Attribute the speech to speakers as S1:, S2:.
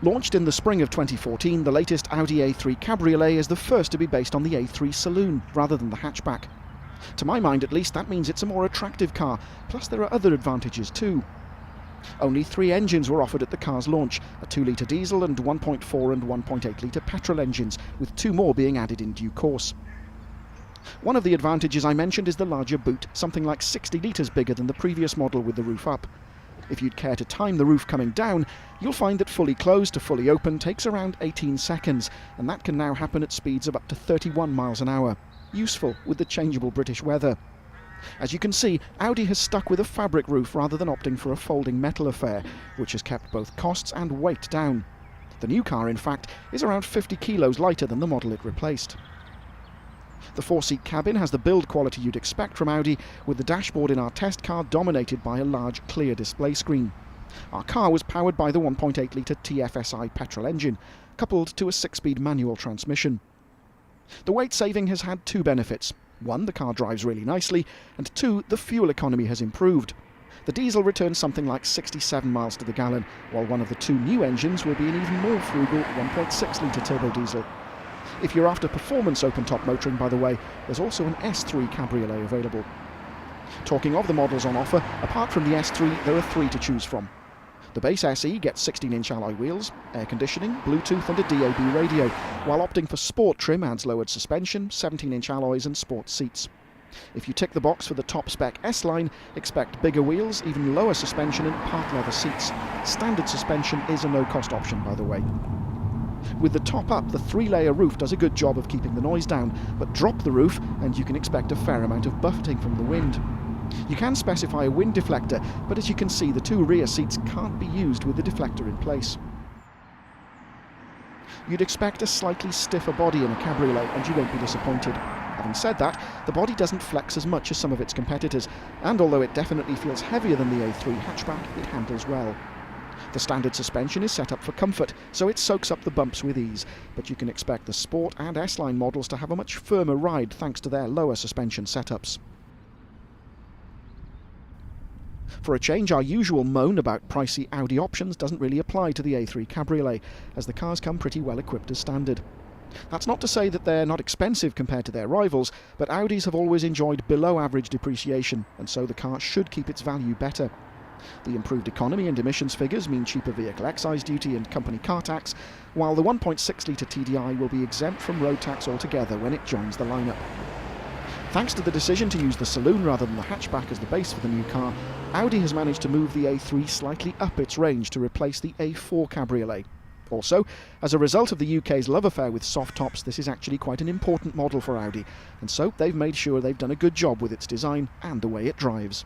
S1: Launched in the spring of 2014, the latest Audi A3 Cabriolet is the first to be based on the A3 saloon, rather than the hatchback. To my mind at least, that means it's a more attractive car, plus there are other advantages too. Only 3 engines were offered at the car's launch, a 2-litre diesel and 1.4 and 1.8-litre petrol engines, with 2 more being added in due course. One of the advantages I mentioned is the larger boot, something like 60 litres bigger than the previous model with the roof up. If you'd care to time the roof coming down, you'll find that fully closed to fully open takes around 18 seconds, and that can now happen at speeds of up to 31 miles an hour. Useful with the changeable British weather. As you can see, Audi has stuck with a fabric roof rather than opting for a folding metal affair, which has kept both costs and weight down. The new car, in fact, is around 50 kilos lighter than the model it replaced. The 4-seat cabin has the build quality you'd expect from Audi, with the dashboard in our test car dominated by a large clear display screen. Our car was powered by the 1.8-litre TFSI petrol engine, coupled to a 6-speed manual transmission. The weight saving has had 2 benefits. 1, the car drives really nicely, and 2, the fuel economy has improved. The diesel returns something like 67 miles to the gallon, while one of the 2 new engines will be an even more frugal 1.6-litre turbo diesel. If you're after performance open-top motoring, by the way, there's also an S3 Cabriolet available. Talking of the models on offer, apart from the S3, there are 3 to choose from. The base SE gets 16-inch alloy wheels, air conditioning, Bluetooth and a DAB radio, while opting for sport trim adds lowered suspension, 17-inch alloys and sport seats. If you tick the box for the top-spec S-Line, expect bigger wheels, even lower suspension and part leather seats. Standard suspension is a no-cost option, by the way. With the top up, the 3-layer roof does a good job of keeping the noise down, but drop the roof and you can expect a fair amount of buffeting from the wind. You can specify a wind deflector, but as you can see, the 2 rear seats can't be used with the deflector in place. You'd expect a slightly stiffer body in a cabriolet, and you won't be disappointed. Having said that, the body doesn't flex as much as some of its competitors, and although it definitely feels heavier than the A3 hatchback, it handles well. The standard suspension is set up for comfort, so it soaks up the bumps with ease, but you can expect the Sport and S-Line models to have a much firmer ride thanks to their lower suspension setups. For a change, our usual moan about pricey Audi options doesn't really apply to the A3 Cabriolet, as the cars come pretty well equipped as standard. That's not to say that they're not expensive compared to their rivals, but Audis have always enjoyed below average depreciation, and so the car should keep its value better. The improved economy and emissions figures mean cheaper vehicle excise duty and company car tax, while the 1.6-litre TDI will be exempt from road tax altogether when it joins the lineup. Thanks to the decision to use the saloon rather than the hatchback as the base for the new car, Audi has managed to move the A3 slightly up its range to replace the A4 Cabriolet. Also, as a result of the UK's love affair with soft tops, this is actually quite an important model for Audi, and so they've made sure they've done a good job with its design and the way it drives.